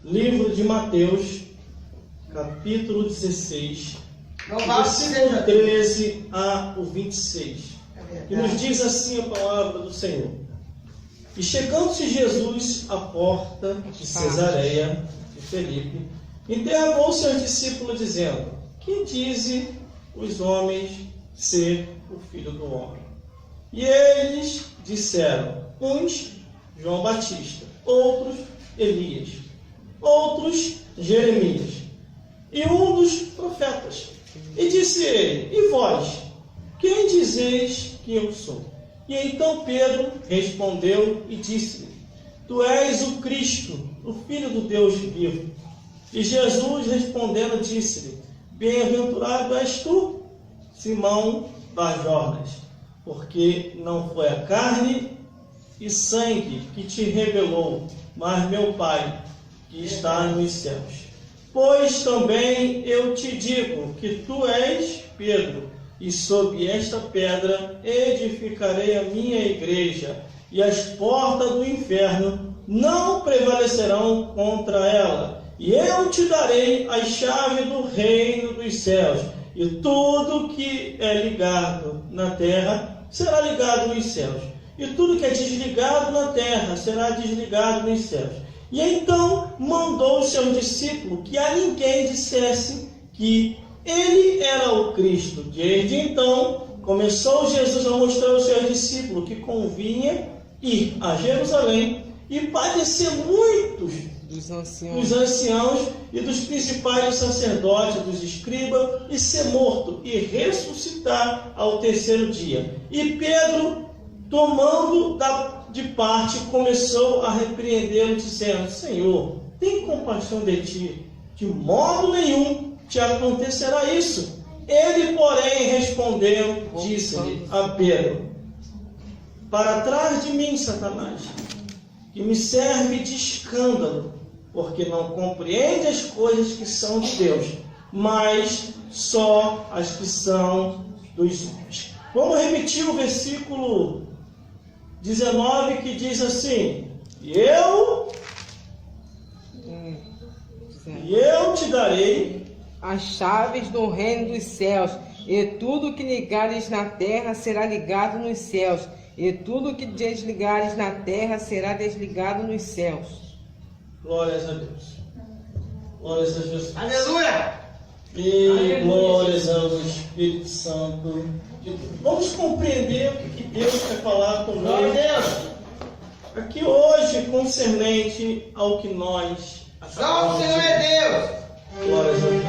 Livro de Mateus, capítulo 16, versículo 13 a 26, que nos diz assim a palavra do Senhor. E chegando-se Jesus à porta de Cesareia de Filipe, interrogou seus discípulos, dizendo: Que dizem os homens ser o Filho do Homem? E eles disseram: uns, João Batista, outros, Elias, outros, Jeremias, e um dos profetas. E disse ele: E vós, quem dizeis que eu sou? E então Pedro respondeu e disse-lhe: Tu és o Cristo, o Filho do Deus vivo. E Jesus respondendo disse-lhe: Bem-aventurado és tu, Simão Barjonas, porque não foi a carne e sangue que te revelou, mas meu Pai que está nos céus. Pois também eu te digo que tu és Pedro, e sob esta pedra edificarei a minha igreja, e as portas do inferno não prevalecerão contra ela. E eu te darei a chave do reino dos céus, e tudo que é ligado na terra será ligado nos céus, e tudo que é desligado na terra será desligado nos céus. E então mandou os seus discípulos que a ninguém dissesse que ele era o Cristo. Desde então, começou Jesus a mostrar aos seus discípulos que convinha ir a Jerusalém e padecer muitos dos anciãos e dos principais dos sacerdotes, dos escribas, e ser morto e ressuscitar ao terceiro dia. E Pedro, tomando de parte, começou a repreendê-lo, dizendo: Senhor, tem compaixão de ti, de modo nenhum te acontecerá isso. Ele, porém, respondeu, disse-lhe a Pedro: Para trás de mim, Satanás, que me serve de escândalo, porque não compreende as coisas que são de Deus, mas só as que são dos homens. Vamos repetir o versículo 19, que diz assim: E eu te darei as chaves do reino dos céus, e tudo que ligares na terra será ligado nos céus, e tudo que desligares na terra será desligado nos céus. Glórias a Deus. Glórias a Jesus. Aleluia! E Aleluia. Glórias ao Espírito Santo de Deus. Vamos compreender o que Deus quer falar conosco. Glória a Deus! Aqui hoje, concernente ao que nós Só o Senhor é Deus! Glórias a Deus.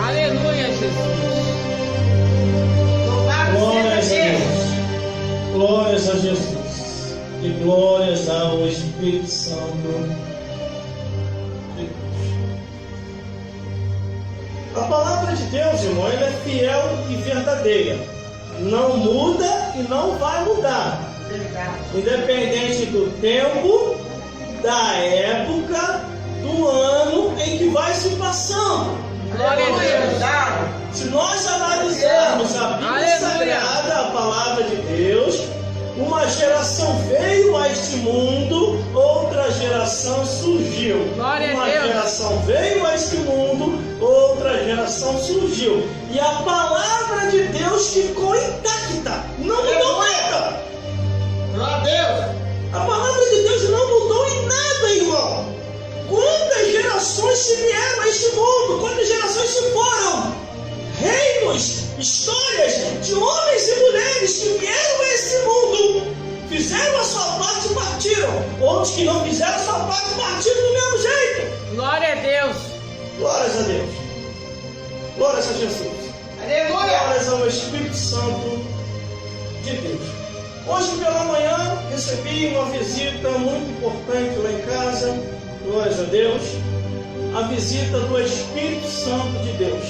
Aleluia, Jesus. Louvado Glórias a seja Deus! Deus. Glórias a Jesus. E glórias ao Espírito Santo de Deus. A palavra de Deus, irmão, ela é fiel e verdadeira. Não muda e não vai mudar. Independente do tempo, da época, do ano em que vai se passando. Glória a Deus. Se nós analisarmos a Bíblia Aleluia. Sagrada, a palavra de Deus, uma geração veio a este mundo, outra geração surgiu. Glória a Uma Deus. geração veio a este mundo, outra geração surgiu. E a palavra de Deus ficou intacta, não mudou nada. Glória a Deus! A palavra de Deus não mudou em nada, irmão. Quantas gerações se vieram a este mundo? Quantas gerações se foram? Reinos, histórias de homens e mulheres que vieram a esse mundo, fizeram a sua parte e partiram. Outros que não fizeram a sua parte partiram do mesmo jeito. Glória a Deus. Glórias a Deus. Glórias a Jesus. Aleluia! Glórias ao Espírito Santo de Deus. Hoje pela manhã recebi uma visita muito importante lá em casa. Glórias a Deus. A visita do Espírito Santo de Deus.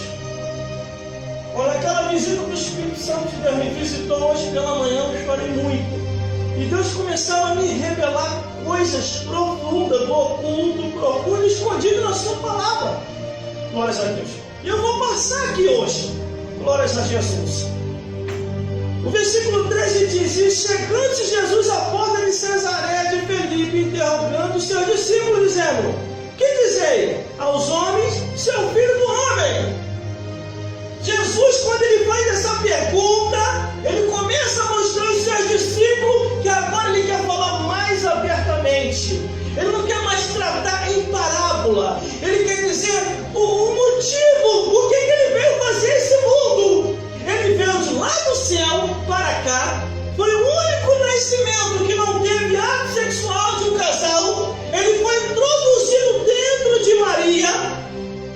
Olha, aquela visita do Espírito Santo de Deus me visitou hoje pela manhã, eu chorei muito. E Deus começava a me revelar coisas profundas, do oculto, profundo, escondido na sua palavra. Glórias a Deus. E eu vou passar aqui hoje. Glórias a Jesus. O versículo 13 diz: E chegando-se Jesus à porta de Cesareia de Filipe, Filipe interrogando os seus discípulos, dizendo: que dizei aos homens, seu filho do homem? Jesus, quando ele faz essa pergunta, ele começa a mostrar aos seus discípulos que agora ele quer falar mais abertamente. Ele não quer mais tratar em parábola. Ele quer dizer o motivo, o que ele veio fazer esse mundo. Ele veio de lá do céu para cá. Foi o único nascimento que não teve ato sexual de um casal. Ele foi introduzido dentro de Maria.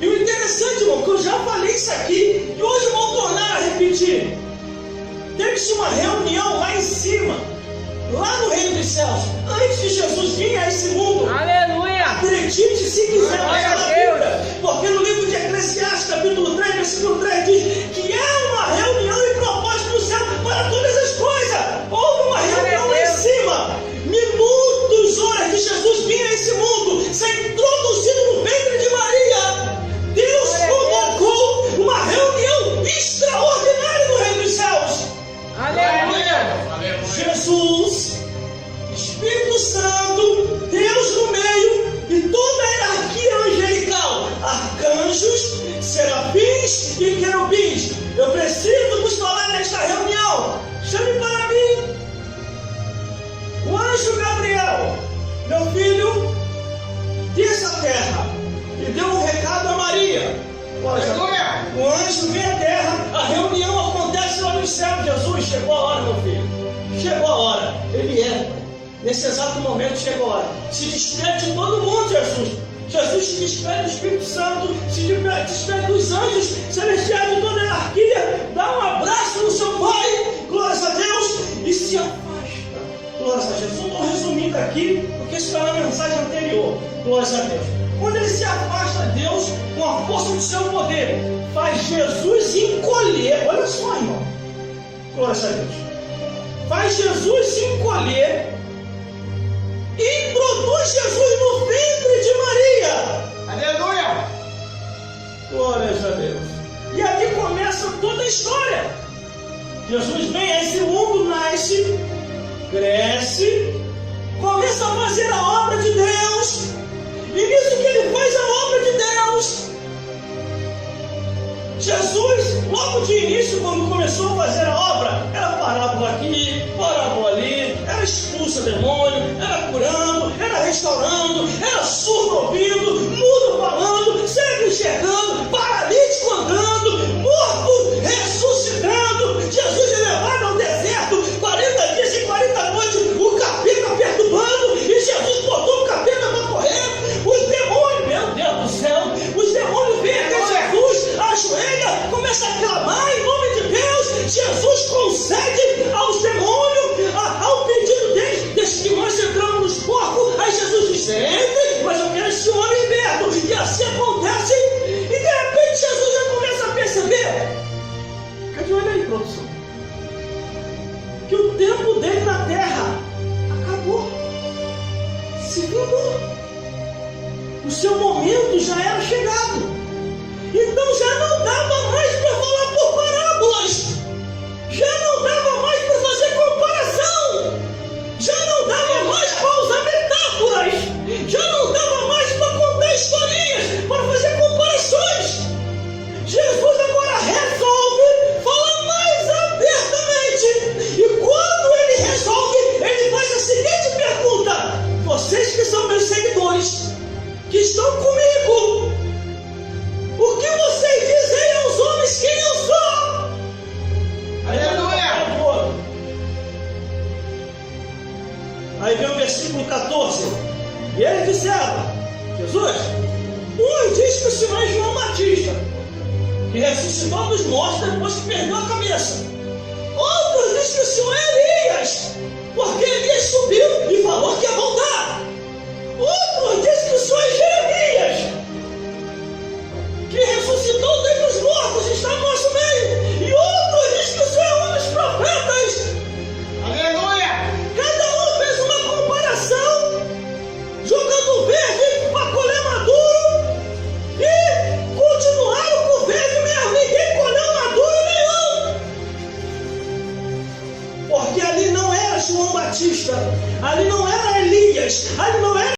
E o interessante, irmão, que eu já falei isso aqui, e hoje vou tornar a repetir. Teve-se uma reunião lá em cima, lá no reino dos céus, antes de Jesus vir a esse mundo. Aleluia! Acredite se quiser, mas na Bíblia, porque no livro de Eclesiastes, capítulo 3, versículo 3, diz que há uma reunião e propósito no céu para todas as coisas. Houve uma reunião lá em cima, minutos, horas de Jesus vir a esse mundo, ser introduzido no ventre de Maria. Deus convocou uma reunião extraordinária no reino dos céus. Aleluia! Jesus, Espírito Santo, Deus no meio e toda a hierarquia angelical, arcanjos, serafins e querubins. Eu preciso vos falar nesta reunião. Chame para mim o anjo Gabriel, meu filho, dessa terra, e deu um recado a Maria. O anjo vem à terra, a reunião acontece lá no céu. Jesus, chegou a hora, meu filho. Chegou a hora. Ele é. Nesse exato momento chegou a hora. Se despede de todo mundo, Jesus. Jesus se despede do Espírito Santo, se despede dos anjos celestiais de toda a hierarquia, dá um abraço no seu Pai, glórias a Deus, e se afasta. Glórias a Jesus. Eu estou resumindo aqui, porque isso está na mensagem anterior. Glórias a Deus. Quando ele se afasta de Deus, com a força do seu poder, faz Jesus encolher. Olha só, irmão. Glórias a Deus. Faz Jesus se encolher e introduz Jesus no ventre de Maria. Aleluia! Glórias a Deus. E ali começa toda a história. Jesus vem a esse mundo, nasce, cresce, começa a fazer a obra de Deus. E nisso que ele faz a obra de Deus, Jesus, logo de início, quando começou a fazer a obra, era parábola aqui, parábola ali, era expulsa demônio, era curando, era restaurando, era surdo ouvindo, mudo falando, cego enxergando, paralítico andando, morto ressuscitando. Jesus é levado ao deserto, 40 dias e 40 noites, o capeta perturbando, e Jesus botou o capeta para correr. Os demônios, meu Deus do céu, os demônios vêm até Jesus, ajoelha, começa a clamar em nome de Deus. Jesus concede aos demônios, ao pedido deles, deixa que nós entramos nos porcos. Aí Jesus diz: entre, mas eu quero esse homem liberto. E assim acontece, e de repente Jesus já começa a perceber. Fica de olho aí, produção, que o tempo dele na terra acabou, se findou. O seu momento já era chegado. Então já não dava mais para falar por parábolas. Já não dava mais para fazer comparação. Já não dava mais para usar metáforas. Já não dava mais para contar historinhas, para fazer comparações. Jesus agora resolve falar mais abertamente. E quando ele resolve, ele faz a seguinte pergunta: vocês que são meus seguidores, que estão comigo, o que vocês dizem aos homens quem eu sou? Aleluia! Aí vem o versículo 14. E eles disseram: Jesus, uns diz que o Senhor é João Batista, que ressuscitou dos mortos depois que perdeu a cabeça. Outros diz que o Senhor é Elias, porque Elias subiu e falou que ia voltar.